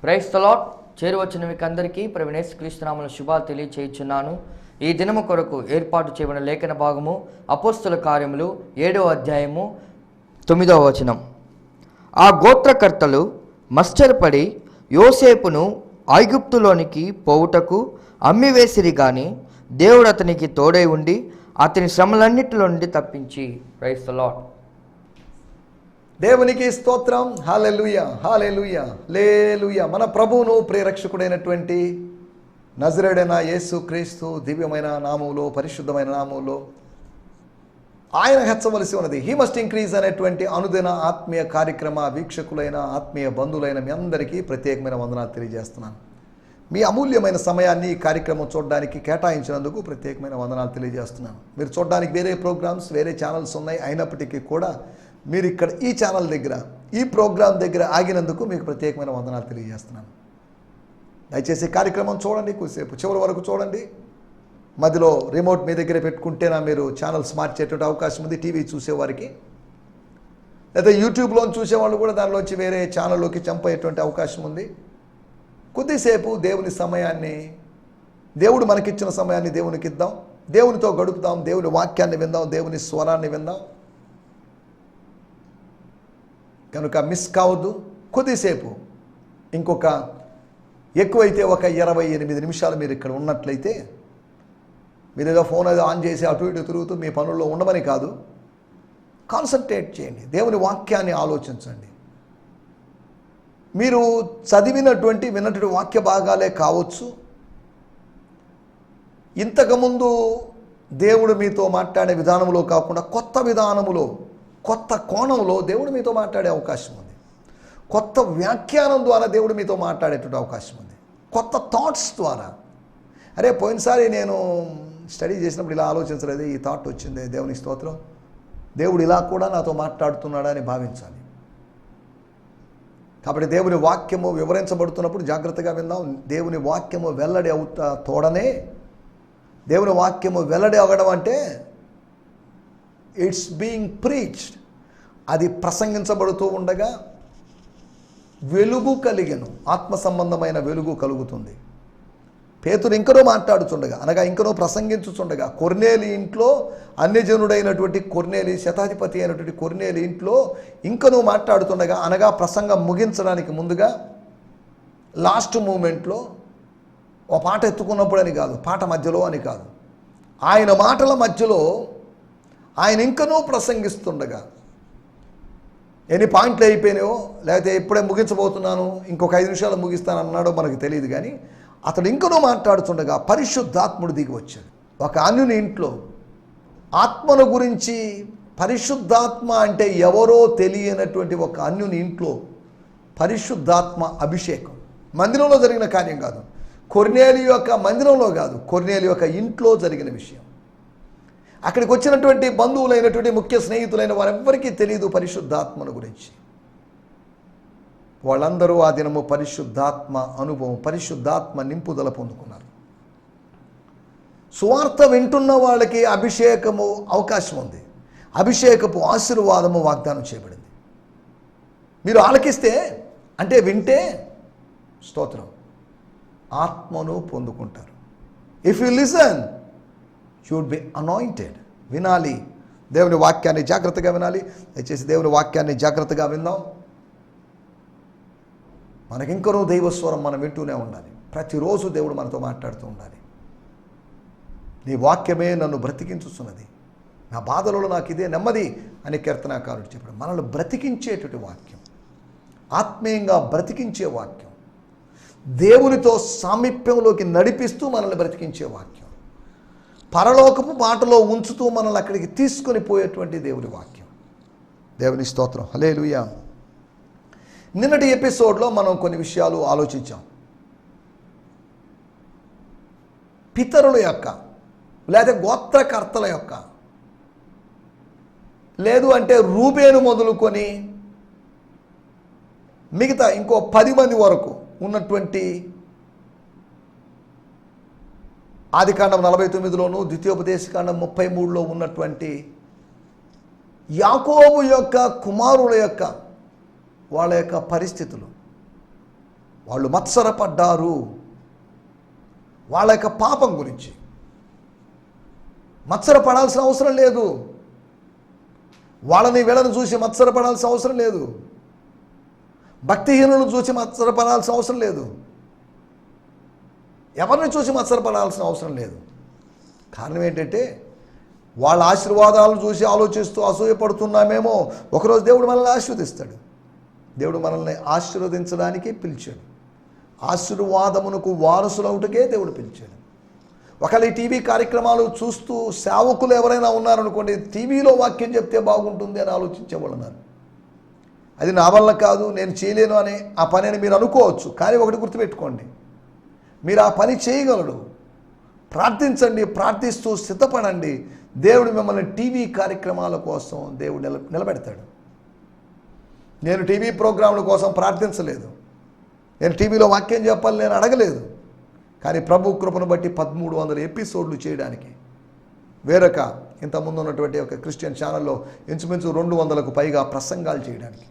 Praise the lord. చేరువచ్చిన మీకు అందరికీ ప్రభువైన యేసుక్రీస్తు నామములో శుభాలు తెలియచేయుచున్నాను. ఈ దినము కొరకు ఏర్పాటు చేయబడిన లేఖన భాగము అపోస్తల కార్యములు 7వ అధ్యాయము 9వ వచనం. ఆ గోత్రకర్తలు మశ్చరపడి యోసేపును ఐగుప్తులోనికి పోవుటకు అమ్మివేసిరి గాని దేవుడు అతనికి తోడై ఉండి అతని శ్రమలన్నిటిలో నుండి తప్పించి. Praise the Lord. దేవునికి స్తోత్రం. హల్లెలూయా, హల్లెలూయా, హల్లెలూయా. మన ప్రభువును ప్రియరక్షకుడైనటువంటి నజరేయుడైన యేసు క్రీస్తు దివ్యమైన నామములో, పరిశుద్ధమైన నామములో ఆయన హెచ్చవలసి ఉన్నది. హీ మస్ట్ ఇంక్రీజ్ అనేటువంటి అనుదిన ఆత్మీయ కార్యక్రమ వీక్షకులైన ఆత్మీయ బంధువులైన మీ అందరికీ ప్రత్యేకమైన వందనాలు తెలియజేస్తున్నాను. మీ అమూల్యమైన సమయాన్ని ఈ కార్యక్రమం చూడడానికి కేటాయించినందుకు ప్రత్యేకమైన వందనాలు తెలియజేస్తున్నాను. మీరు చూడడానికి వేరే ప్రోగ్రామ్స్, వేరే ఛానల్స్ ఉన్నాయి. అయినప్పటికీ కూడా మీరు ఇక్కడ ఈ ఛానల్ దగ్గర, ఈ ప్రోగ్రాం దగ్గర ఆగినందుకు మీకు ప్రత్యేకమైన వందనాలు తెలియజేస్తున్నాను. దయచేసి కార్యక్రమం చూడండి, కొద్దిసేపు చివరి వరకు చూడండి. మధ్యలో రిమోట్ మీ దగ్గర పెట్టుకుంటేనా మీరు ఛానల్స్ మార్చేటువంటి అవకాశం ఉంది టీవీ చూసేవారికి. లేదా యూట్యూబ్లో చూసేవాళ్ళు కూడా దానిలోంచి వేరే ఛానల్లోకి చంపేటువంటి అవకాశం ఉంది. కొద్దిసేపు దేవుని సమయాన్ని, దేవుడు మనకిచ్చిన సమయాన్ని దేవునికి ఇద్దాం, దేవునితో గడుపుదాం, దేవుని వాక్యాన్ని విందాం, దేవుని స్వరాన్ని విందాం. కనుక మిస్ కావద్దు. కొద్దిసేపు ఇంకొక ఎక్కువైతే ఒక 28 నిమిషాలు మీరు ఇక్కడ ఉన్నట్లయితే, మీరు ఏదో ఫోన్ ఏదో ఆన్ చేసి అటు ఇటు తిరుగుతూ మీ పనుల్లో ఉండమని కాదు, కాన్సన్ట్రేట్ చేయండి, దేవుని వాక్యాన్ని ఆలోచించండి. మీరు విన్నటువంటి వాక్య భాగాలే కావచ్చు, ఇంతకుముందు దేవుడు మీతో మాట్లాడే విధానంలో కాకుండా కొత్త విధానములో, కొత్త కోణంలో దేవుడు మీతో మాట్లాడే అవకాశం ఉంది. కొత్త వ్యాఖ్యానం ద్వారా దేవుడు మీతో మాట్లాడేటువంటి అవకాశం ఉంది. కొత్త థాట్స్ ద్వారా, అరే పోయినసారి నేను స్టడీ చేసినప్పుడు ఇలా ఆలోచించలేదు, ఈ థాట్ వచ్చింది, దేవుని స్తోత్రం, దేవుడు ఇలా కూడా నాతో మాట్లాడుతున్నాడా అని భావించాలి. కాబట్టి దేవుని వాక్యము వివరించబడుతున్నప్పుడు జాగ్రత్తగా విందాం. దేవుని వాక్యము వెల్లడి అవుతా తోడనే, దేవుని వాక్యము వెల్లడి అవ్వడం అంటే ఇట్స్ బీయింగ్ ప్రీచ్డ్, అది ప్రసంగించబడుతూ ఉండగా వెలుగు కలిగెను, ఆత్మ సంబంధమైన వెలుగు కలుగుతుంది. పేతురు ఇంకనో మాట్లాడుచుండగా, అనగా ఇంకనో ప్రసంగించుచుండగా, కొర్నేలి ఇంట్లో, అన్యజనుడైనటువంటి కొర్నేలి, శతాధిపతి అయినటువంటి కొర్నేలి ఇంట్లో ఇంకనో మాట్లాడుతుండగా, అనగా ప్రసంగం ముగించడానికి ముందుగా లాస్ట్ మూమెంట్లో, ఓ పాట ఎత్తుకున్నప్పుడు అని కాదు, పాట మధ్యలో అని కాదు, ఆయన మాటల మధ్యలో ఆయన ఇంకనూ ప్రసంగిస్తుండగా, ఎన్ని పాయింట్లు అయిపోయినాయో, లేకపోతే ఇప్పుడే ముగించబోతున్నాను, ఇంకొక 5 నిమిషాలు ముగిస్తాను అన్నాడో మనకు తెలియదు, కానీ అతడు ఇంకనూ మాట్లాడుతుండగా పరిశుద్ధాత్ముడు దిగి వచ్చాడు. ఒక అన్యుని ఇంట్లో ఆత్మను గురించి, పరిశుద్ధాత్మ అంటే ఎవరో తెలియనటువంటి ఒక అన్యుని ఇంట్లో పరిశుద్ధాత్మ అభిషేకం. మందిరంలో జరిగిన కార్యం కాదు, కొర్నేలి యొక్క మందిరంలో కాదు, కొర్నేలి యొక్క ఇంట్లో జరిగిన విషయం. అక్కడికి వచ్చినటువంటి బంధువులైనటువంటి ముఖ్య స్నేహితులైన వారెవ్వరికీ తెలియదు పరిశుద్ధాత్మను గురించి. వాళ్ళందరూ ఆ దినము పరిశుద్ధాత్మ అనుభవం, పరిశుద్ధాత్మ నింపుదల పొందుకున్నారు. సువార్త వింటున్న వాళ్ళకి అభిషేకము అవకాశం ఉంది, అభిషేకపు ఆశీర్వాదము వాగ్దానం చేయబడింది. మీరు ఆలకిస్తే, అంటే వింటే, స్తోత్రం, ఆత్మను పొందుకుంటారు. If you listen you would be anointed. వినాలి, దేవుని వాక్యాన్ని జాగ్రత్తగా వినాలి. దయచేసి దేవుని వాక్యాన్ని జాగ్రత్తగా విందాం. మనకింకనూ దైవస్వరం మనం వింటూనే ఉండాలి. ప్రతిరోజు దేవుడు మనతో మాట్లాడుతూ ఉండాలి. నీ వాక్యమే నన్ను బ్రతికించుతున్నది, నా బాధలలో నాకు ఇదే నెమ్మది అని కీర్తనాకారుడు చెప్పాడు. మనల్ని బ్రతికించేటువంటి వాక్యం, ఆత్మీయంగా బ్రతికించే వాక్యం, దేవునితో సామీప్యంలోకి నడిపిస్తూ మనల్ని బ్రతికించే వాక్యం, పరలోకపు బాటలో ఉంచుతూ మనల్ని అక్కడికి తీసుకొని పోయేటువంటి దేవుని వాక్యం. దేవుని స్తోత్రం, హల్లెలూయా. నిన్నటి ఎపిసోడ్లో మనం కొన్ని విషయాలు ఆలోచించాం. పితరుల యొక్క, లేదా గోత్రకర్తల యొక్క, లేదు అంటే రూబేను మొదలుకొని మిగతా ఇంకో 10 మంది వరకు ఉన్నటువంటి, ఆదికాండం 49లోను, ద్వితీయోపదేశకాండం 33లో ఉన్నటువంటి యాకోబు యొక్క కుమారుల యొక్క వాళ్ళ యొక్క పరిస్థితులు, వాళ్ళు మత్సరపడ్డారు. వాళ్ళ యొక్క పాపం గురించి మత్సరపడాల్సిన అవసరం లేదు. వాళ్ళని వీళ్ళని చూసి మత్సరపడాల్సిన అవసరం లేదు. భక్తిహీనులను చూసి మత్సరపడాల్సిన అవసరం లేదు. ఎవరిని చూసి మత్సరపడాల్సిన అవసరం లేదు. కారణం ఏంటంటే వాళ్ళ ఆశీర్వాదాలను చూసి ఆలోచిస్తూ అసూయపడుతున్నామేమో. ఒకరోజు దేవుడు మనల్ని ఆశీర్వదిస్తాడు. దేవుడు మనల్ని ఆశీర్వదించడానికి పిలిచాడు. ఆశీర్వాదమునకు వారసులవుటకే దేవుడు పిలిచాడు. ఒకవేళ ఈ టీవీ కార్యక్రమాలు చూస్తూ సేవకులు ఎవరైనా ఉన్నారనుకోండి, టీవీలో వాక్యం చెప్తే బాగుంటుంది అని ఆలోచించేవాళ్ళు ఉన్నారు. అది నా వల్ల కాదు, నేను చేయలేను అనే ఆ పని అని మీరు అనుకోవచ్చు. కానీ ఒకటి గుర్తుపెట్టుకోండి, మీరు ఆ పని చేయగలరు. ప్రార్థించండి, ప్రార్థిస్తూ సిద్ధపడండి. దేవుడు మిమ్మల్ని టీవీ కార్యక్రమాల కోసం దేవుడు నిలబెడతాడు. నేను టీవీ ప్రోగ్రాంల కోసం ప్రార్థించలేదు. నేను టీవీలో వాక్యం చెప్పాలి నేను అడగలేదు. కానీ ప్రభు కృపను బట్టి 1300 ఎపిసోడ్లు చేయడానికి, వేరొక ఇంతకుముందు ఉన్నటువంటి ఒక క్రిస్టియన్ ఛానల్లో ఇంచుమించు 200కు పైగా ప్రసంగాలు చేయడానికి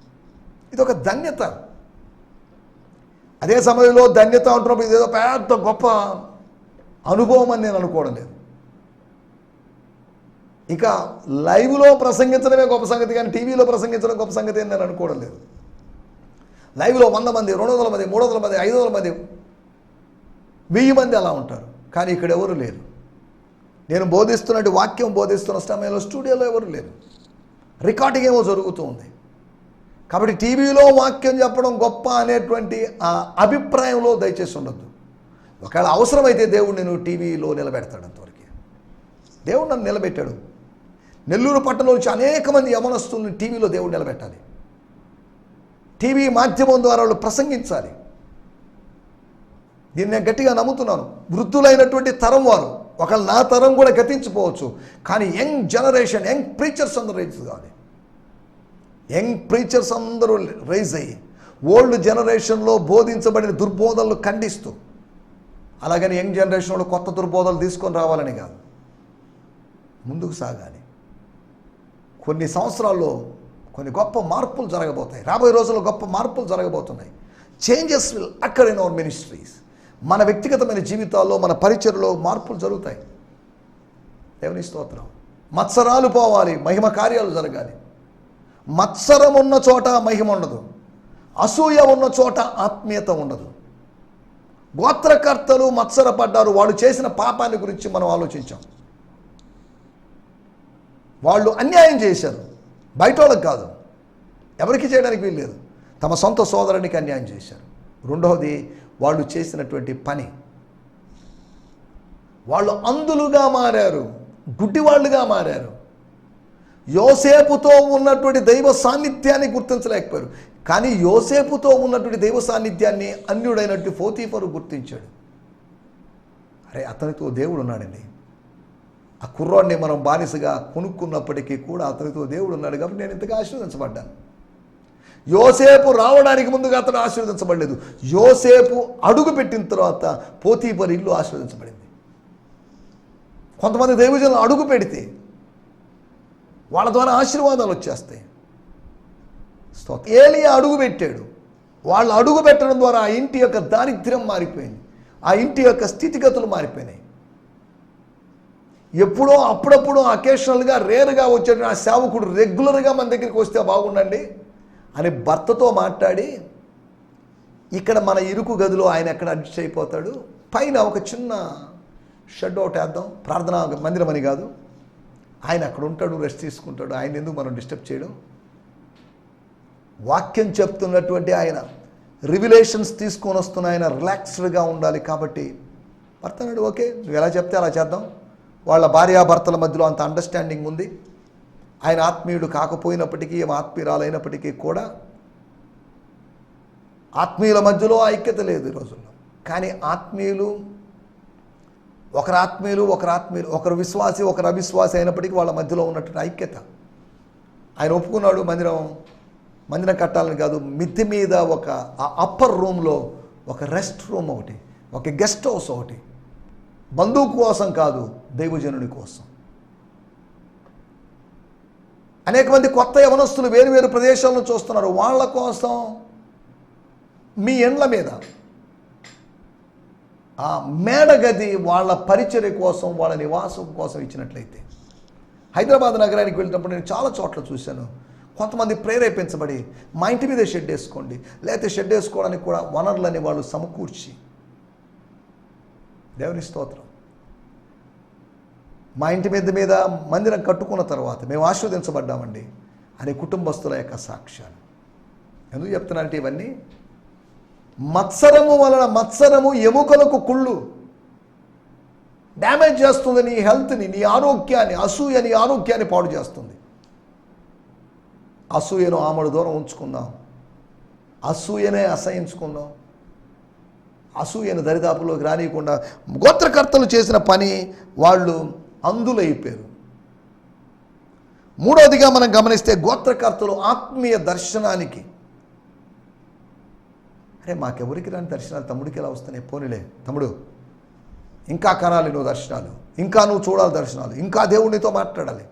ఇది ఒక ధన్యత. అదే సమయంలో ధన్యత అంటున్నప్పుడు ఇదేదో పెద్ద గొప్ప అనుభవం అని నేను అనుకోవడం లేదు. ఇక లైవ్లో ప్రసంగించడమే గొప్ప సంగతి, కానీ టీవీలో ప్రసంగించడం గొప్ప సంగతి అని నేను అనుకోవడం లేదు. లైవ్లో 100 మంది, 200 మంది, 300 మంది, 500 మంది, 1000 మంది అలా ఉంటారు. కానీ ఇక్కడ ఎవరు లేరు. నేను బోధిస్తున్నట్టు వాక్యం బోధిస్తున్న సమయంలో స్టూడియోలో ఎవరు లేరు. రికార్డింగ్ ఏమో జరుగుతూ ఉంది. కాబట్టి టీవీలో వాక్యం చెప్పడం గొప్ప అనేటువంటి ఆ అభిప్రాయంలో దయచేసి ఉండొద్దు. ఒకవేళ అవసరమైతే దేవుడు నేను టీవీలో నిలబెడతాడు. అంతవరకు దేవుడు నన్ను నిలబెట్టాడు. నెల్లూరు పట్టణంలో నుంచి అనేక మంది యవనస్తుల్ని టీవీలో దేవుడు నిలబెట్టాలి. టీవీ మాధ్యమం ద్వారా వాళ్ళు ప్రసంగించాలి. దీన్ని నేను గట్టిగా నమ్ముతున్నాను. వృద్ధులైనటువంటి తరం వారు, ఒకవేళ నా తరం కూడా గతించిపోవచ్చు, కానీ యంగ్ జనరేషన్, యంగ్ ప్రీచర్స్ అందరూ రైజ్ కావాలి. యంగ్ ప్రీచర్స్ అందరూ రైజ్ అయ్యి ఓల్డ్ జనరేషన్లో బోధించబడిన దుర్బోధనలు ఖండిస్తూ, అలాగని యంగ్ జనరేషన్లో కొత్త దుర్బోధనలు తీసుకొని రావాలని కాదు, ముందుకు సాగాలి. కొన్ని సంవత్సరాల్లో కొన్ని గొప్ప మార్పులు జరగబోతాయి. రాబోయే రోజుల్లో గొప్ప మార్పులు జరగబోతున్నాయి. Changes will అక్కర్ in our ministries. మన వ్యక్తిగతమైన జీవితాల్లో, మన పరిచర్లో మార్పులు జరుగుతాయి. దేవుని స్తోత్రం. మత్సరాలు పోవాలి, మహిమ కార్యాలు జరగాలి. మత్సరం ఉన్న చోట మహిమ ఉండదు. అసూయ ఉన్న చోట ఆత్మీయత ఉండదు. గోత్రకర్తలు మత్సరపడ్డారు. వాళ్ళు చేసిన పాపాన్ని గురించి మనం ఆలోచించాం. వాళ్ళు అన్యాయం చేశారు. బయట వాళ్ళకి కాదు, ఎవరికి చేయడానికి వీల్లేదు. తమ సొంత సోదరునికి అన్యాయం చేశారు. రెండవది, వాళ్ళు చేసినటువంటి పని, వాళ్ళు అంధులుగా మారారు, గుడ్డివాళ్ళుగా మారారు. యోసేపుతో ఉన్నటువంటి దైవ సాన్నిధ్యాన్ని గుర్తించలేకపోయారు. కానీ యోసేపుతో ఉన్నటువంటి దైవ సాన్నిధ్యాన్ని అన్యుడైనట్టు పోతీఫరు గుర్తించాడు. అరే, అతనితో దేవుడు ఉన్నాడండి. ఆ కుర్రాడిని మనం బానిసగా కొనుక్కున్నప్పటికీ కూడా అతనితో దేవుడు ఉన్నాడు కాబట్టి నేను ఇంతగా ఆశీర్వదించబడ్డాను. యోసేపు రావడానికి ముందుగా అతడు ఆశీర్వదించబడలేదు. యోసేపు అడుగు పెట్టిన తర్వాత పోతీఫరు ఇల్లు ఆశీర్వదించబడింది. కొంతమంది దైవజనులు అడుగు పెడితే వాళ్ళ ద్వారా ఆశీర్వాదాలు వచ్చేస్తాయి. ఏలియా అడుగు పెట్టాడు. వాళ్ళు అడుగు పెట్టడం ద్వారా ఆ ఇంటి యొక్క దారిద్ర్యం మారిపోయింది. ఆ ఇంటి యొక్క స్థితిగతులు మారిపోయినాయి. ఎప్పుడో అప్పుడప్పుడు అకేషనల్గా రేరుగా వచ్చే ఆ సేవకుడు రెగ్యులర్గా మన దగ్గరికి వస్తే బాగుండండి అని భర్తతో మాట్లాడి, ఇక్కడ మన ఇరుకు గదిలో ఆయన ఎక్కడ అడ్జస్ట్ అయిపోతాడు, పైన ఒక చిన్న షెడ్ ఒకటి వేద్దాం, ప్రార్థనా మందిరం అని కాదు, ఆయన అక్కడ ఉంటాడు, రెస్ట్ తీసుకుంటాడు, ఆయన ఎందుకు మనం డిస్టర్బ్ చేయడం. వాక్యం చెప్తున్నటువంటి ఆయన, రివిలేషన్స్ తీసుకొని వస్తున్న ఆయన రిలాక్స్డ్గా ఉండాలి. కాబట్టి భర్త అన్నాడు, ఓకే నువ్వు ఎలా చెప్తే అలా చేద్దాం. వాళ్ళ భార్యాభర్తల మధ్యలో అంత అండర్స్టాండింగ్ ఉంది. ఆయన ఆత్మీయుడు కాకపోయినప్పటికీ, ఏం ఆత్మీయురాలైనప్పటికీ కూడా ఆత్మీయుల మధ్యలో ఐక్యత లేదు ఈ రోజుల్లో. కానీ ఆత్మీయులు, ఒకరు విశ్వాసి, ఒకరు అవిశ్వాసి అయినప్పటికీ వాళ్ళ మధ్యలో ఉన్నటువంటి ఐక్యత. ఆయన ఒప్పుకున్నాడు, మందిరం కట్టాలని కాదు, మిద్దె మీద ఒక అప్పర్ రూమ్లో ఒక రెస్ట్ రూమ్ ఒకటి, ఒక గెస్ట్ హౌస్ ఒకటి, బంధువు కోసం కాదు, దైవజనుడి కోసం. అనేక మంది కొత్త యవనస్తులు వేరు వేరు ప్రదేశాలను చూస్తున్నారు. వాళ్ళ కోసం మీ ఎండ్ల మీద ఆ మేడగది వాళ్ళ పరిచర్య కోసం, వాళ్ళ నివాసం కోసం ఇచ్చినట్లయితే, హైదరాబాద్ నగరానికి వెళ్ళినప్పుడు నేను చాలా చోట్ల చూశాను. కొంతమంది ప్రేరేపించబడి మా ఇంటి మీదే షెడ్ వేసుకోండి, లేకపోతే షెడ్ వేసుకోవడానికి కూడా వనరులని వాళ్ళు సమకూర్చి, దేవుని స్తోత్రం, మా ఇంటి మీద మందిరం కట్టుకున్న తర్వాత మేము ఆశీర్వదించబడ్డామండి అనే కుటుంబస్తుల యొక్క సాక్ష్యాలు. ఎందుకు చెప్తున్నానంటే ఇవన్నీ మత్సరము వలన, మత్సరము ఎముకలకు కుళ్ళు, డ్యామేజ్ చేస్తుంది నీ హెల్త్ని, నీ ఆరోగ్యాన్ని. అసూయ నీ ఆరోగ్యాన్ని పాడు చేస్తుంది. అసూయను ఆమడు దూరం ఉంచుకుందాం, అసూయనే అసహించుకుందాం, అసూయను దరిదాపులోకి రానియకుండా. గోత్రకర్తలు చేసిన పని, వాళ్ళు అందులైపోయారు. మూడవదిగా మనం గమనిస్తే గోత్రకర్తలు ఆత్మీయ దర్శనానికి, అరే మాకెవరికి రాని దర్శనాలు తమ్ముడికి ఎలా వస్తున్నాయి, పోనీలే తమ్ముడు ఇంకా కనాలి నువ్వు దర్శనాలు, ఇంకా నువ్వు చూడాలి దర్శనాలు, ఇంకా దేవునితో మాట్లాడాలి.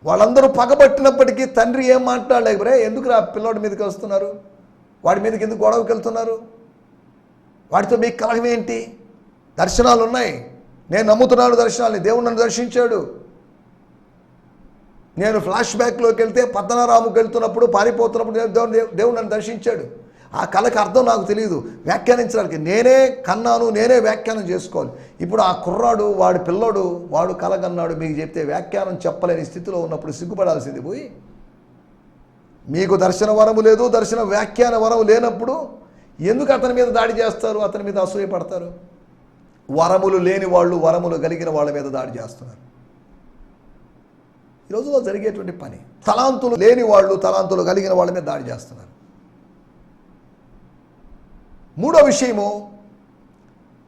వాళ్ళందరూ పగబట్టినప్పటికీ తండ్రి ఏం మాట్లాడలేకపోతే, ఎందుకు రా పిల్లోడి మీదకి వస్తున్నారు, వాడి మీదకి ఎందుకు గొడవకి వెళ్తున్నారు, వాడితో మీకు కలహం ఏంటి, దర్శనాలు ఉన్నాయి, నేను నమ్ముతున్నాను దర్శనాల్ని, దేవుడు నన్ను దర్శించాడు. నేను ఫ్లాష్ బ్యాక్లోకి వెళ్తే పద్మనారాముకి వెళ్తున్నప్పుడు, పారిపోతున్నప్పుడు దేవుడు నన్ను దర్శించాడు. ఆ కళకి అర్థం నాకు తెలియదు, వ్యాఖ్యానించడానికి నేనే కన్నాను, నేనే వ్యాఖ్యానం చేసుకోవాలి. ఇప్పుడు ఆ కుర్రాడు, వాడి పిల్లోడు, వాడు కళ కన్నాడు మీకు చెప్తే వ్యాఖ్యానం చెప్పలేని స్థితిలో ఉన్నప్పుడు సిగ్గుపడాల్సింది పోయి, మీకు దర్శన వరము లేదు, దర్శన వ్యాఖ్యాన వరము లేనప్పుడు ఎందుకు అతని మీద దాడి చేస్తారు, అతని మీద అసూయపడతారు? వరములు లేని వాళ్ళు వరములు కలిగిన వాళ్ళ మీద దాడి చేస్తున్నారు. ఈ రోజులో జరిగేటువంటి పని, తలాంతులు లేని వాళ్ళు తలాంతులు కలిగిన వాళ్ళ మీద దాడి చేస్తున్నారు. మూడో విషయము,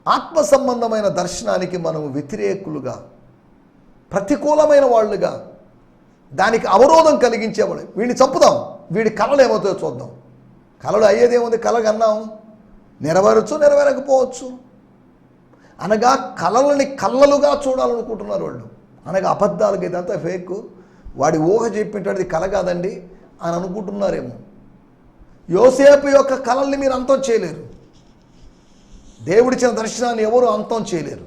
ఆత్మ సంబంధమైన దర్శనానికి మనం వ్యతిరేకులుగా, ప్రతికూలమైన వాళ్ళుగా, దానికి అవరోధం కలిగించేవాడు. వీడిని చంపుదాం, వీడి కళలు ఏమవుతాయో చూద్దాం. కళలు అయ్యేదేముంది, కళ కన్నాం, నెరవేరచ్చు నెరవేరకపోవచ్చు. అనగా కళలని కళ్ళలుగా చూడాలనుకుంటున్నారు వాళ్ళు. అనగా అబద్ధాలకు ఇదంతా ఫేక్, వాడి ఊహ చెప్పింటాడు కళ కాదండి అని అనుకుంటున్నారేమో. యోసేపు యొక్క కళల్ని మీరు అంతం చేయలేరు. దేవుడిచ్చిన దర్శనాన్ని ఎవరు అంతం చేయలేరు,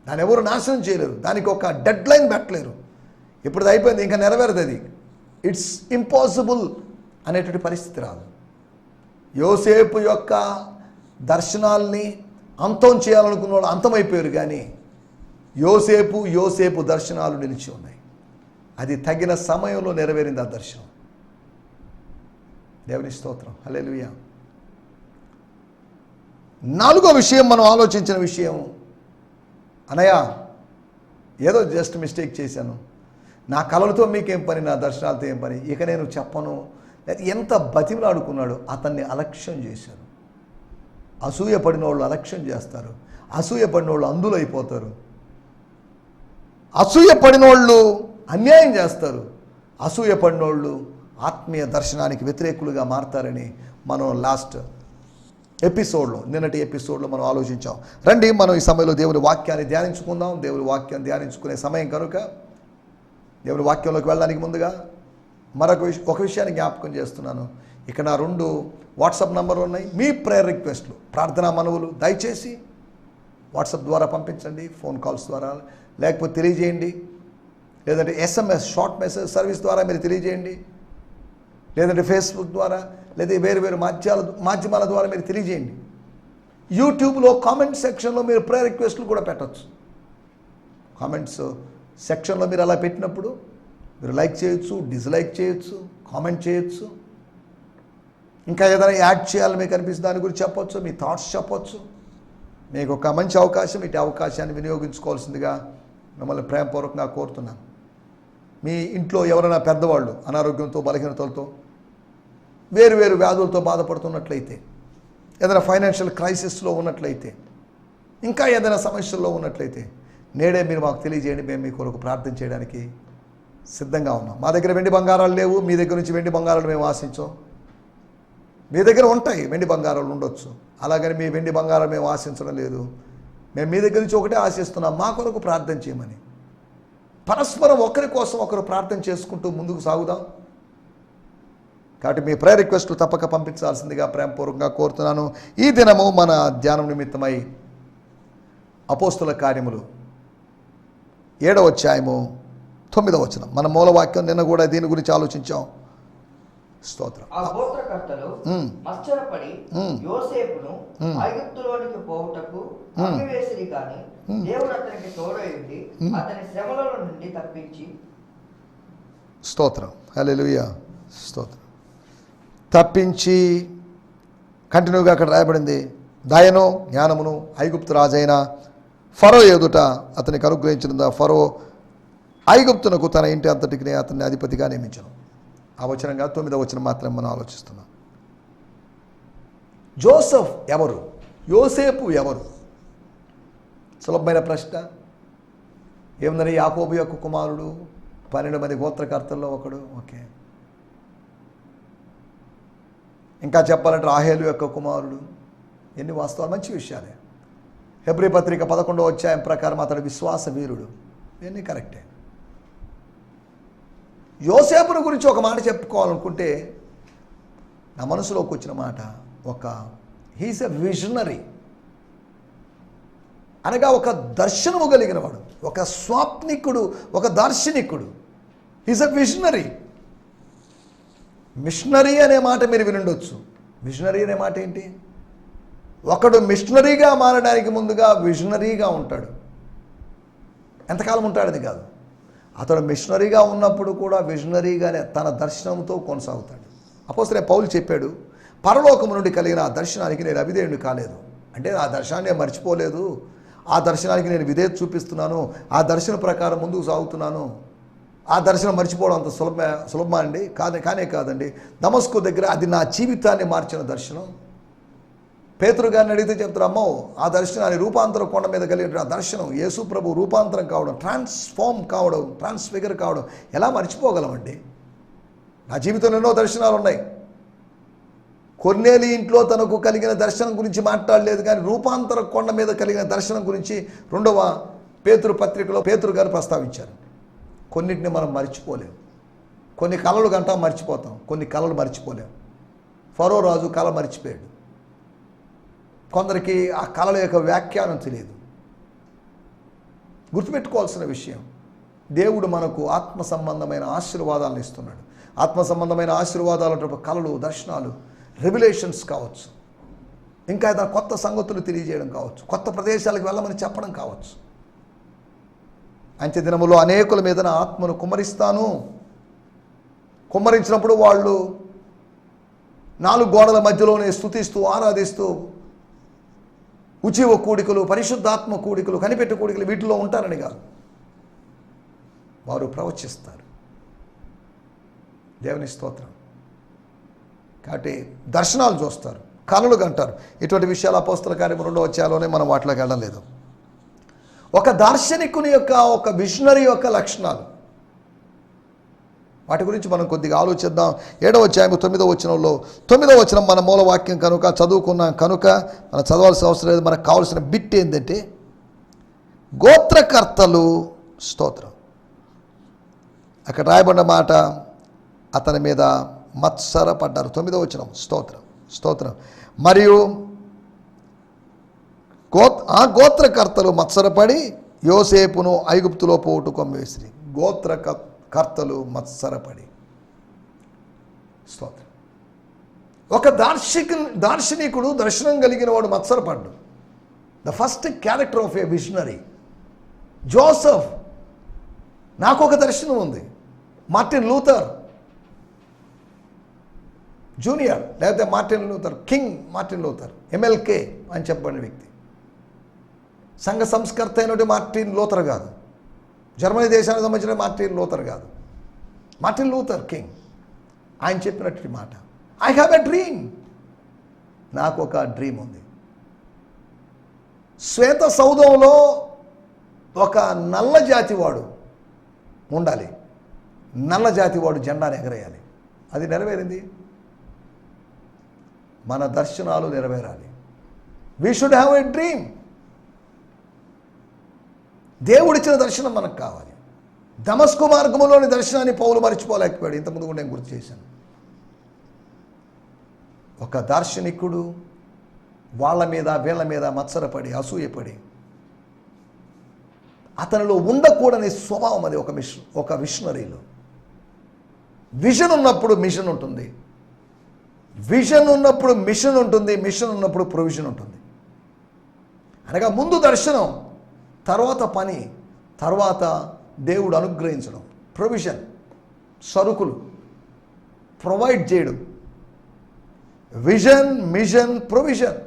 దాన్ని ఎవరు నాశనం చేయలేరు, దానికి ఒక డెడ్ లైన్ పెట్టలేరు. ఇప్పుడు అయిపోయింది, ఇంకా నెరవేరదు, అది ఇట్స్ ఇంపాసిబుల్ అనేటువంటి పరిస్థితి రాదు. యోసేపు యొక్క దర్శనాల్ని అంతం చేయాలనుకున్న వాళ్ళు అంతమైపోయారు, కానీ యోసేపు దర్శనాలు నిలిచి ఉన్నాయి. అది తగిన సమయంలో నెరవేరింది ఆ దర్శనం. దేవుని స్తోత్రం, హల్లెలూయా. నాలుగో విషయం, మనం ఆలోచించిన విషయం, అనయ్య ఏదో జస్ట్ మిస్టేక్ చేశాను, నా కళలతో మీకేం పని, నా దర్శనాలతో ఏం పని, ఇక నేను చెప్పను. ఎంత బతిమలాడుకున్నాడు, అతన్ని అలక్ష్యం చేశారు. అసూయ పడిన వాళ్ళు అలక్ష్యం చేస్తారు, అసూయ పడిన వాళ్ళు అందులైపోతారు, అసూయ పడిన వాళ్ళు అన్యాయం చేస్తారు, అసూయ పడిన వాళ్ళు ఆత్మీయ దర్శనానికి వ్యతిరేకులుగా మారతారని మనం లాస్ట్ ఎపిసోడ్లో, నిన్నటి ఎపిసోడ్లో మనం ఆలోచించాం. రండి మనం ఈ సమయంలో దేవుని వాక్యాన్ని ధ్యానించుకుందాం. దేవుని వాక్యాన్ని ధ్యానించుకునే సమయం కనుక దేవుని వాక్యంలోకి వెళ్ళడానికి ముందుగా ఒక విషయాన్ని జ్ఞాపకం చేస్తున్నాను. ఇక్కడ నా 2 వాట్సాప్ నంబర్లు ఉన్నాయి. మీ ప్రేయర్ రిక్వెస్ట్లు, ప్రార్థనా మనవులు దయచేసి వాట్సాప్ ద్వారా పంపించండి, ఫోన్ కాల్స్ ద్వారా, లేకపోతే తెలియజేయండి, లేదంటే SMS షార్ట్ మెసేజ్ సర్వీస్ ద్వారా మీరు తెలియజేయండి, లేదంటే ఫేస్బుక్ ద్వారా, లేదా వేరు మాధ్యమాల ద్వారా మీరు తెలియజేయండి. యూట్యూబ్లో కామెంట్ సెక్షన్లో మీరు ప్రేయర్ రిక్వెస్ట్లు కూడా పెట్టచ్చు. కామెంట్స్ సెక్షన్లో మీరు అలా పెట్టినప్పుడు మీరు లైక్ చేయొచ్చు, డిస్లైక్ చేయొచ్చు, కామెంట్ చేయొచ్చు, ఇంకా ఏదైనా యాడ్ చేయాలని మీకు అనిపిస్తుంది దాని గురించి చెప్పొచ్చు, మీ థాట్స్ చెప్పొచ్చు. మీకు ఒక మంచి అవకాశం, ఇటు అవకాశాన్ని వినియోగించుకోవాల్సిందిగా మిమ్మల్ని ప్రేమపూర్వకంగా కోరుతున్నాను. మీ ఇంట్లో ఎవరైనా పెద్దవాళ్ళు అనారోగ్యంతో, బలహీనతలతో, వేరు వ్యాధులతో బాధపడుతున్నట్లయితే, ఏదైనా ఫైనాన్షియల్ క్రైసిస్లో ఉన్నట్లయితే, ఇంకా ఏదైనా సమస్యల్లో ఉన్నట్లయితే నేడే మీరు మాకు తెలియజేయండి. మేము మీ కొరకు ప్రార్థన చేయడానికి సిద్ధంగా ఉన్నాం. మా దగ్గర వెండి బంగారాలు లేవు, మీ దగ్గర నుంచి వెండి బంగారాలు మేము ఆశించాం. మీ దగ్గర ఉంటాయి, వెండి బంగారాలు ఉండొచ్చు, అలాగని మీ వెండి బంగారాలు మేము ఆశించడం లేదు. మేము మీ దగ్గర నుంచి ఒకటే ఆశిస్తున్నాం, మా కొరకు ప్రార్థన చేయమని. పరస్పరం ఒకరి కోసం ఒకరు ప్రార్థన చేసుకుంటూ ముందుకు సాగుదాం. కాబట్టి మీ ప్రేయర్ రిక్వెస్ట్లు తప్పక పంపించాల్సిందిగా ప్రేమపూర్వకంగా కోరుతున్నాను. ఈ దినము మన ధ్యానం నిమిత్తమై అపోస్తుల కార్యములు 7వ అధ్యాయము 9వ వచనం మన మూలవాక్యం. నిన్న కూడా దీని గురించి ఆలోచించాం. స్తోత్రం. ఆ గోత్రకర్తలు మత్సరపడి యోసేపును ఐగుప్తులోనికి పోవుటకు పంపివేసిరి గాని దేవుడు అతనికి తోడయుండి అతని శ్రమల నుండి తప్పించి. స్తోత్రం. హల్లెలూయా. స్తోత్రం. తప్పించి కంటిన్యూగా అక్కడ రాయబడింది. దయను జ్ఞానమును ఐగుప్తు రాజైన ఫరో ఎదుట అతనికి అనుగ్రహించిన ఫరో ఐగుప్తునకు తన ఇంటి అంతటికి అతన్ని అధిపతిగా నియమించను. ఆ వచనంగా 9వ వచనం మాత్రమే మనం ఆలోచిస్తున్నాం. జోసెఫ్ ఎవరు? యోసేపు ఎవరు? సులభమైన ప్రశ్న. ఏముందని? యాకోబు యొక్క కుమారుడు, 12 మంది గోత్రకర్తల్లో ఒకడు. ఓకే. ఇంకా చెప్పాలంటే రాహేలు యొక్క కుమారుడు. ఎన్ని వాస్తవాలు, మంచి విషయాలే. హెబ్రీ పత్రిక 11వ అధ్యాయం ప్రకారం అతడు విశ్వాస వీరుడు. ఇవన్నీ కరెక్టే. యోసేపుని గురించి ఒక మాట చెప్పుకోవాలనుకుంటే నా మనసులోకి వచ్చిన మాట, హీస్ ఎ విజనరీ, అనగా ఒక దర్శనము కలిగిన వాడు, ఒక స్వాప్నికుడు, ఒక దార్శనికుడు. He's a visionary. మిషనరీ అనే మాట మీరు వినుండొచ్చు. మిషనరీ అనే మాట ఏంటి? ఒకడు మిషనరీగా మారడానికి ముందుగా విజనరీగా ఉంటాడు. ఎంతకాలం ఉంటాడని కాదు, అతడు మిషనరీగా ఉన్నప్పుడు కూడా విజనరీగానే తన దర్శనంతో కొనసాగుతాడు. అపోస్తలుడైన పౌలు చెప్పాడు, పరలోకము నుండి కలిగిన ఆ దర్శనానికి నేను అవిధేయుడిని కాలేదు. అంటే ఆ దర్శనాన్ని నేను మర్చిపోలేదు, ఆ దర్శనానికి నేను విధేయత చూపిస్తున్నాను, ఆ దర్శనం ప్రకారం ముందుకు సాగుతున్నాను. ఆ దర్శనం మర్చిపోవడం అంత సులభమా అండి? కానే కాదండి. దమస్కు దగ్గర అది నా జీవితాన్ని మార్చిన దర్శనం. పేతురు గారిని అడిగితే చెప్తారు, అమ్మో ఆ దర్శనాన్ని రూపాంతరం కొండ మీద కలిగిన ఆ దర్శనం, యేసు ప్రభు రూపాంతరం కావడం, ట్రాన్స్ఫార్మ్ కావడం, ట్రాన్స్ఫిగర్ కావడం ఎలా మర్చిపోగలమండి? నా జీవితంలో ఎన్నో దర్శనాలు ఉన్నాయి. కొర్నేలి ఇంట్లో తనకు కలిగిన దర్శనం గురించి మాట్లాడలేదు, కానీ రూపాంతర కొండ మీద కలిగిన దర్శనం గురించి 2వ పేతురు పత్రికలో పేతురు గారు ప్రస్తావించారు. కొన్నిటిని మనం మర్చిపోలేము. కొన్ని కళలు గంటా మర్చిపోతాం, కొన్ని కళలు మర్చిపోలేము. ఫరో రాజు కళ మర్చిపోయాడు. కొందరికి ఆ కళల యొక్క వ్యాఖ్యానం తెలియదు. గుర్తుపెట్టుకోవాల్సిన విషయం, దేవుడు మనకు ఆత్మ సంబంధమైన ఆశీర్వాదాలను ఇస్తున్నాడు. ఆత్మ సంబంధమైన ఆశీర్వాదాలు కళలు, దర్శనాలు, రెవల్యూషన్స్ కావచ్చు, ఇంకా ఏదైనా కొత్త సంగతులు తెలియజేయడం కావచ్చు, కొత్త ప్రదేశాలకు వెళ్ళమని చెప్పడం కావచ్చు. అంత్య దినములో అనేకుల మీద నా ఆత్మను కుమ్మరిస్తాను. కుమ్మరించినప్పుడు వాళ్ళు 4 గోడల మధ్యలోనే స్తుతిస్తూ ఆరాధిస్తూ ఉచివ కూడికలు, పరిశుద్ధాత్మ కూడికలు, కనిపెట్టు కూడికలు వీటిలో ఉంటారని కాదు, వారు ప్రవచిస్తారు. దేవుని స్తోత్రం. కాబట్టి దర్శనాలు చూస్తారు, కళలు కంటారు. ఇటువంటి విషయాలు అపోస్తల కార్యం 2వ అధ్యాయంలోనే మనం వాటిలోకి వెళ్ళడం లేదు. ఒక దార్శనికుని యొక్క, ఒక విజనరీ యొక్క లక్షణాలు, వాటి గురించి మనం కొద్దిగా ఆలోచిద్దాం. 7వ అధ్యాయం 9వ వచనంలో, 9వ వచనం మన మూలవాక్యం కనుక చదువుకున్నాం కనుక మనం చదవాల్సిన అవసరం లేదు. మనకు కావాల్సిన బిట్ ఏంటంటే గోత్రకర్తలు. స్తోత్రం. అక్కడ రాయబడిన మాట, అతని మీద మత్సరపడ్డారు. 9వ వచనం. స్తోత్రం, స్తోత్రం. మరియు గోత్రకర్తలు మత్సరపడి యోసేపును ఐగుప్తులో పోటు కొమ్మివేసిరి. గోత్రకర్తలు మత్సరపడి. స్తోత్రం. ఒక దార్శనికుడు, దర్శనం కలిగిన వాడు మత్సరపడ్డు. The first character of a visionary. Joseph, నాకు ఒక దర్శనం ఉంది. మార్టిన్ లూథర్ జూనియర్, లేకపోతే Martin Luther King, Martin Luther MLK అని చెప్పబడిన వ్యక్తి. సంఘ సంస్కర్త అయినటువంటి మార్టిన్ లూథర్ కాదు, జర్మనీ దేశానికి సంబంధించిన మార్టిన్ లూథర్ కాదు, మార్టిన్ లూథర్ కింగ్. ఆయన చెప్పినటువంటి మాట, ఐ హ్యావ్ ఎ డ్రీమ్. నాకు ఒక డ్రీమ్ ఉంది. శ్వేత సౌధంలో ఒక నల్ల జాతివాడు ఉండాలి, నల్ల జాతివాడు జెండాను ఎగరేయాలి. అది నెరవేరింది. మన దర్శనాలు నెరవేరాలి. We should have a dream. దేవుడిచ్చిన దర్శనం మనకు కావాలి. దమస్కు మార్గంలోని దర్శనాన్ని పౌలు మర్చిపోలేకపోయాడు. ఇంతకుముందు కూడా నేను గుర్తు చేశాను. ఒక దార్శనికుడు వాళ్ళ మీద వీళ్ళ మీద మత్సరపడి అసూయపడి అతనిలో ఉండకూడని స్వభావం అది ఒక విషనరీలో. విజన్ ఉన్నప్పుడు మిషన్ ఉంటుంది, విజన్ ఉన్నప్పుడు మిషన్ ఉంటుంది, మిషన్ ఉన్నప్పుడు ప్రొవిజన్ ఉంటుంది. అనగా ముందు దర్శనం, తర్వాత పని, తర్వాత దేవుడు అనుగ్రహించడం, ప్రొవిజన్, సరుకులు ప్రొవైడ్ చేయడం. విజన్, మిషన్, ప్రొవిజన్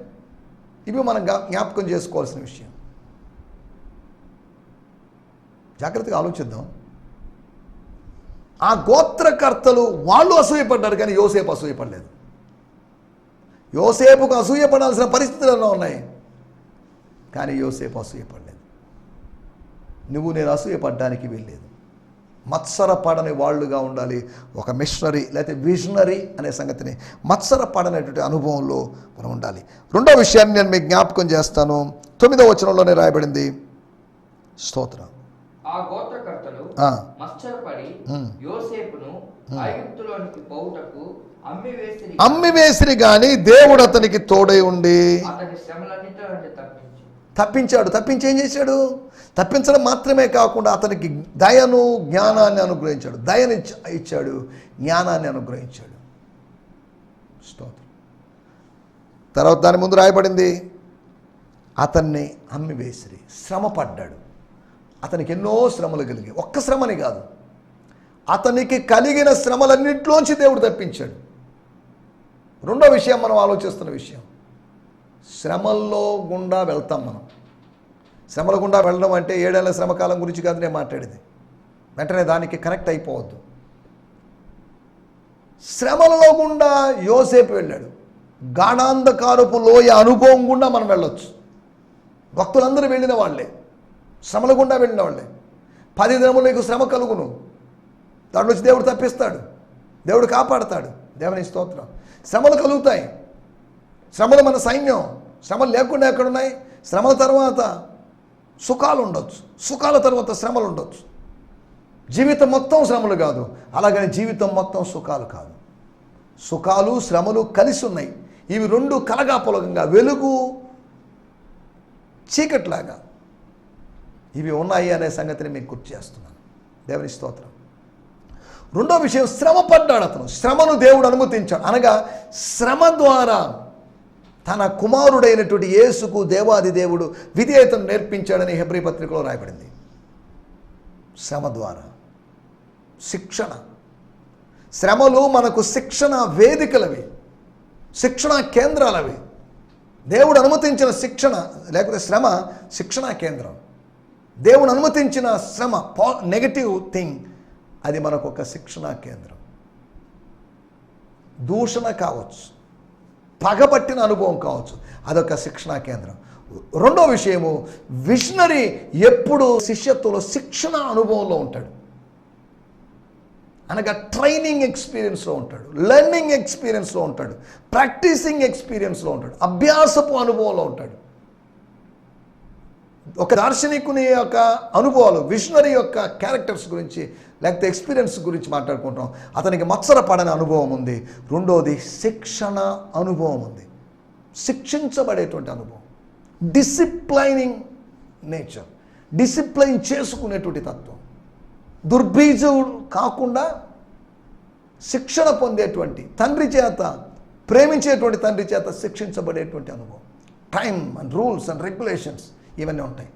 ఇవి మనం జ్ఞాపకం చేసుకోవాల్సిన విషయం. జాగ్రత్తగా ఆలోచిద్దాం. ఆ గోత్రకర్తలు వాళ్ళు అసూయపడ్డారు, కానీ యోసేపు అసూయపడలేదు. యోసేపుకు అసూయపడాల్సిన పరిస్థితులు ఉన్నాయి, కానీ యోసేపు అసూయపడలేదు. నువ్వు నేను అసూయపడడానికి వీల్లేదు. మత్సరపడని వాళ్ళుగా ఉండాలి. ఒక మిషనరీ లేకపోతే విజనరీ అనే సంగతిని మత్సరపడనేటువంటి అనుభవంలో మనం ఉండాలి. రెండో విషయాన్ని నేను మీకు జ్ఞాపకం చేస్తాను. 9వ వచనంలోనే రాయబడింది. స్తోత్రం. ఆ గోత్రకర్తలు మత్సరపడి యోసేపును ఐగుప్తులోనికి పోవుటకు అమ్మివేసిరి గాని దేవుడు అతనికి తోడై ఉండి అతని శ్రమలన్నిటి నుండి తప్పించాడు. తప్పించి ఏం చేశాడు? తప్పించడం మాత్రమే కాకుండా అతనికి దయను, జ్ఞానాన్ని అనుగ్రహించాడు. దయని ఇచ్చాడు, జ్ఞానాన్ని అనుగ్రహించాడు. స్తోత్రం. తర్వాత దాని ముందు రాయబడింది, అతన్ని అమ్మివేసిరి. శ్రమ పడ్డాడు. అతనికి ఎన్నో శ్రమలు కలిగాయి. ఒక్క శ్రమని కాదు, అతనికి కలిగిన శ్రమలన్నింటిలోంచి దేవుడు తప్పించాడు. రెండో విషయం మనం ఆలోచిస్తున్న విషయం, శ్రమల్లో గుండా వెళ్తాం మనం. శ్రమల గుండా వెళ్ళడం అంటే 7 ఏళ్ల శ్రమకాలం గురించి కాదు నేను మాట్లాడేది. వెంటనే దానికి కనెక్ట్ అయిపోవద్దు. శ్రమలలో గుండా యోసేపు వెళ్ళాడు. గాఢాంధకారపు లోయ అనుభవం గుండా మనం వెళ్ళొచ్చు. భక్తులందరూ వెళ్ళిన వాళ్ళే, శ్రమల గుండా వెళ్ళిన వాళ్ళే. 10 దినములు నీకు శ్రమ కలుగును, దాంట్లో వచ్చి దేవుడు తప్పిస్తాడు, దేవుడు కాపాడతాడు. దేవుని స్తోత్రం. శ్రమలు కలుగుతాయి. శ్రమలు మన సైన్యం. శ్రమలు లేకుండా ఎక్కడున్నాయి? శ్రమల తర్వాత సుఖాలు ఉండొచ్చు, సుఖాల తర్వాత శ్రమలు ఉండొచ్చు. జీవితం మొత్తం శ్రమలు కాదు, అలాగని జీవితం మొత్తం సుఖాలు కాదు. సుఖాలు శ్రమలు కలిసి ఉన్నాయి. ఇవి రెండు కలగాపులకంగా, వెలుగు చీకట్లాగా ఇవి ఉన్నాయి అనే సంగతిని మీకు గుర్తు చేస్తున్నాను. దేవుని స్తోత్రం. రెండో విషయం, శ్రమ పడ్డాడు అతను. శ్రమను దేవుడు అనుమతించాడు. అనగా శ్రమ ద్వారా తన కుమారుడైనటువంటి యేసుకు దేవాది దేవుడు విధేయతను నేర్పించాడని హెబ్రీ పత్రికలో రాయబడింది. శ్రమ ద్వారా శిక్షణ. శ్రమలు మనకు శిక్షణ వేదికలవి, శిక్షణ కేంద్రాలవి. దేవుడు అనుమతించిన శిక్షణ లేకపోతే శ్రమ శిక్షణా కేంద్రం. దేవుడు అనుమతించిన శ్రమ, నెగటివ్ థింగ్, అది మనకు ఒక శిక్షణా కేంద్రం. దూషణ కావచ్చు, పగబట్టిన అనుభవం కావచ్చు, అదొక శిక్షణా కేంద్రం. రెండో విషయము, విషనరీ ఎప్పుడు శిష్యత్వంలో శిక్షణ అనుభవంలో ఉంటాడు. అనగా ట్రైనింగ్ ఎక్స్పీరియన్స్లో ఉంటాడు, లెర్నింగ్ ఎక్స్పీరియన్స్లో ఉంటాడు, ప్రాక్టీసింగ్ ఎక్స్పీరియన్స్లో ఉంటాడు, అభ్యాసపు అనుభవంలో ఉంటాడు. ఒక దార్శనికుని యొక్క అనుభవాలు, విషనరీ యొక్క క్యారెక్టర్స్ గురించి లేకపోతే ఎక్స్పీరియన్స్ గురించి మాట్లాడుకుంటాం. అతనికి మత్సరపడని అనుభవం ఉంది. రెండోది శిక్షణ అనుభవం ఉంది, శిక్షించబడేటువంటి అనుభవం, డిసిప్లైనింగ్ నేచర్, డిసిప్లైన్ చేసుకునేటువంటి తత్వం. దుర్బీజుడు కాకుండా శిక్షణ పొందేటువంటి తండ్రి చేత, ప్రేమించేటువంటి తండ్రి చేత శిక్షించబడేటువంటి అనుభవం. Time and rules and regulations ఇవన్నీ ఉంటాయి.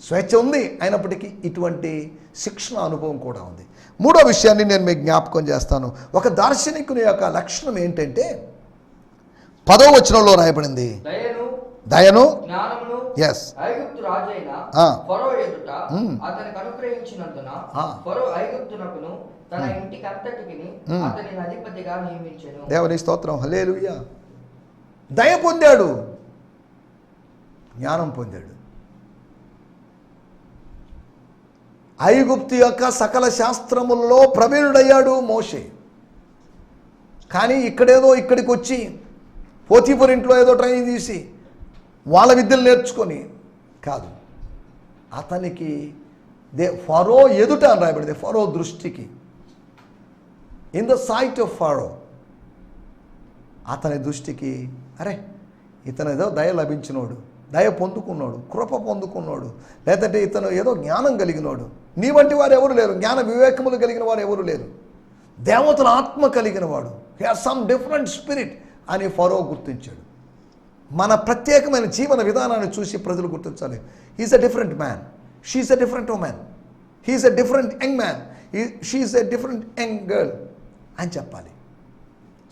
స్వేచ్ఛ ఉంది, అయినప్పటికీ ఇటువంటి శిక్షణ అనుభవం కూడా ఉంది. మూడో విషయాన్ని నేను మీకు జ్ఞాపకం చేస్తాను. ఒక దార్శనికుని యొక్క లక్షణం ఏంటంటే 10వ వచనంలో రాయబడింది, దయను, ఎస్, ఐగుప్తు రాజైన ఫరో ఎదుట అతనికి అనుగ్రహించినందున ఫరో ఐగుప్తునకును తన ఇంటికి అంతటికిని అతనిని అధిపతిగా నియమించెను. దేవుని స్తోత్రం, హల్లెలూయా. దయ పొందాడు, జ్ఞానం పొందాడు. ఐగుప్తు యొక్క సకల శాస్త్రములలో ప్రవీణుడయ్యాడు మోషే. కానీ ఇక్కడికి వచ్చి పోతీఫర్ ఇంట్లో ఏదో ట్రైనింగ్ తీసి వాళ్ళ విద్యలు నేర్చుకొని కాదు. అతనికి ఫరో ఎదుట అని రాయబడింది. ఫరో దృష్టికి, ఇన్ ద సైట్ ఆఫ్ ఫరో, అతని దృష్టికి అరే ఇతను ఏదో దయ లభించినోడు, దయ పొందుకున్నాడు, కృప పొందుకున్నాడు, లేదంటే ఇతను ఏదో జ్ఞానం కలిగినోడు, నీ వంటి వారు ఎవరు లేరు, జ్ఞాన వివేకములు కలిగిన వారు ఎవరు లేరు, దేవతల ఆత్మ కలిగిన వాడు, he has some different spirit అని ఫరో గుర్తించాడు. మన ప్రత్యేకమైన జీవన విధానాన్ని చూసి ప్రజలు గుర్తించాలి. He's a different man, she's a different woman, he's a different young man, she's a different young girl అని చెప్పాలి.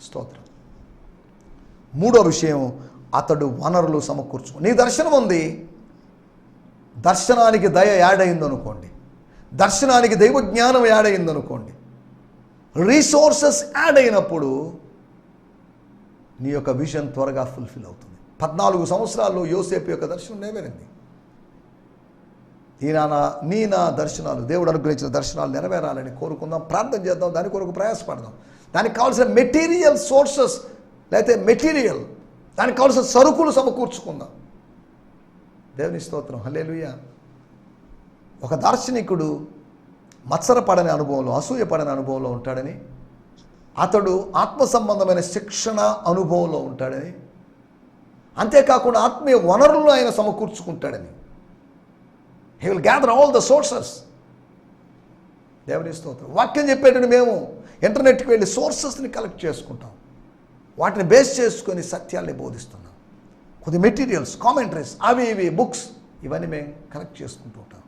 స్తోత్రం. మూడో విషయం, అతడు వనరులు సమకూర్చు. నీ దర్శనం ఉంది, దర్శనానికి దయ యాడ్ అయిందనుకోండి, దర్శనానికి దైవ జ్ఞానం యాడ్ అయిందనుకోండి, రీసోర్సెస్ యాడ్ అయినప్పుడు నీ యొక్క విజన్ త్వరగా ఫుల్ఫిల్ అవుతుంది. 14 సంవత్సరాల్లో యోసేపు యొక్క దర్శనం నెరవేరింది. నా దర్శనాలు, దేవుడు అనుగ్రహించిన దర్శనాలు నెరవేరాలని కోరుకుందాం, ప్రార్థన చేద్దాం, దాని కొరకు ప్రయాసపడదాం. దానికి కావాల్సిన మెటీరియల్ సోర్సెస్, లేకపోతే మెటీరియల్, దానికి కావాల్సిన సరుకులు సమకూర్చుకుందాం. దేవుని స్తోత్రం, హల్లెలూయా. ఒక దార్శనికుడు మత్సరపడని అనుభవంలో, అసూయపడని అనుభవంలో ఉంటాడని, అతడు ఆత్మ సంబంధమైన శిక్షణ అనుభవంలో ఉంటాడని, అంతేకాకుండా ఆత్మీయ వనరులను ఆయన సమకూర్చుకుంటాడని. He will gather all the sources. దేవుని స్తోత్రం. వాక్యం చెప్పేటప్పుడు మేము ఇంటర్నెట్కి వెళ్ళి సోర్సెస్ని కలెక్ట్ చేసుకుంటాం, వాటిని బేస్ చేసుకొని సత్యాల్ని బోధిస్తున్నాం. కొద్ది మెటీరియల్స్, కామెంటరీస్, అవి ఇవి బుక్స్, ఇవన్నీ మేము కలెక్ట్ చేసుకుంటూ ఉంటాం.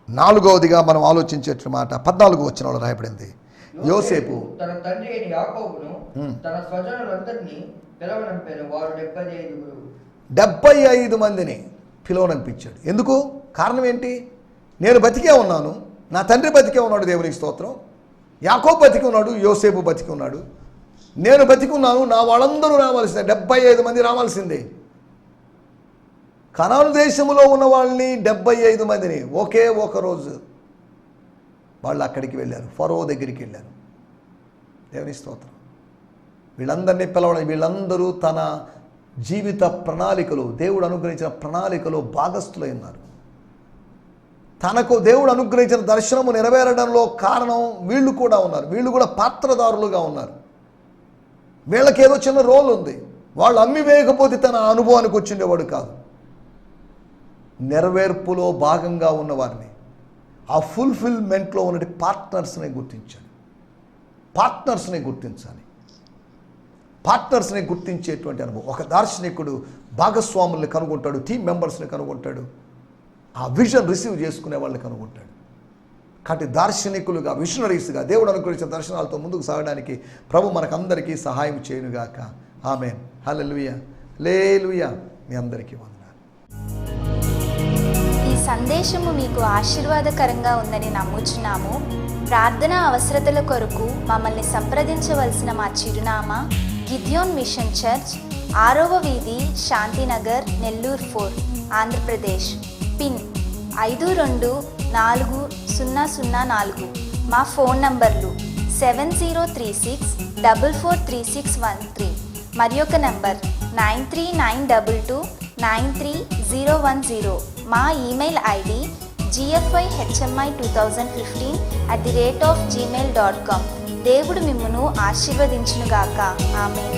4వదిగా మనం ఆలోచించే మాట 14వ వచనంలో రాయబడింది. యోసేపు తన తండ్రి అయిన యాకోబును తన స్వజనులందరినీ పిలవనంపారు. వారు 75 మందిని పిలవనంపించాడు. ఎందుకు? కారణం ఏంటి? నేను బతికే ఉన్నాను, నా తండ్రి బతికే ఉన్నాడు, దేవునికి స్తోత్రం. యాకోబు బతికి ఉన్నాడు, యోసేపు బతికి ఉన్నాడు, నేను బతికి ఉన్నాను, నా వాళ్ళందరూ రావాల్సిందే, 75 మంది రావాల్సిందే. కనాను దేశంలో ఉన్న వాళ్ళని 75 మందిని ఒకే ఒక రోజు వాళ్ళు అక్కడికి వెళ్ళారు, ఫరో దగ్గరికి వెళ్ళారు. దేవుని స్తోత్రం. వీళ్ళందరినీ పిలవడం, వీళ్ళందరూ తన జీవిత ప్రణాళికలు, దేవుడు అనుగ్రహించిన ప్రణాళికలో భాగస్థులై ఉన్నారు. తనకు దేవుడు అనుగ్రహించిన దర్శనము నెరవేరడంలో కారణం వీళ్ళు కూడా ఉన్నారు, వీళ్ళు కూడా పాత్రదారులుగా ఉన్నారు. వీళ్ళకి ఏదో చిన్న రోల్ ఉంది, వాళ్ళు అమ్మి వేయకపోతే తన అనుభవానికి వచ్చిండేవాడు కాదు. నెరవేర్పులో భాగంగా ఉన్నవారిని, ఆ ఫుల్ఫిల్మెంట్లో ఉన్నటి పార్ట్నర్స్ని గుర్తించాలి. పార్ట్నర్స్ని గుర్తించాలి. పార్ట్నర్స్ని గుర్తించేటువంటి అనుభవం. ఒక దార్శనికుడు భాగస్వాముల్ని కనుగొంటాడు, టీం మెంబర్స్ని కనుగొంటాడు, ఆ విజన్ రిసీవ్ చేసుకునే వాళ్ళని కనుగొంటాడు. కాబట్టి దార్శనికులుగా, విషనరీస్గా దేవుడు అనుగ్రహించిన దర్శనాలతో ముందుకు సాగడానికి ప్రభు మనకందరికీ సహాయం చేయనుగాక. ఆమేన్. హల్లెలూయా, హల్లెలూయా. మీ అందరికీ వందనాలు. ఈ సందేశము మీకు ఆశీర్వాదకరంగా ఉందని నమ్ముచున్నాము. ప్రార్థనా అవసరతల కొరకు మమ్మల్ని సంప్రదించవలసిన మా చిరునామా గిద్యోన్ మిషన్ చర్చ్, 6వ వీధి, శాంతినగర్, నెల్లూరు 4, ఆంధ్రప్రదేశ్. పిన్ 524004. మా ఫోన్ నంబర్లు 7036443613 మరి ఒక నంబర్ 9392293010. మా ఈమెయిల్ ఐడి gfihmi2015@gmail.com. దేవుడు మిమ్మును ఆశీర్వదించునుగాక. ఆమేన్.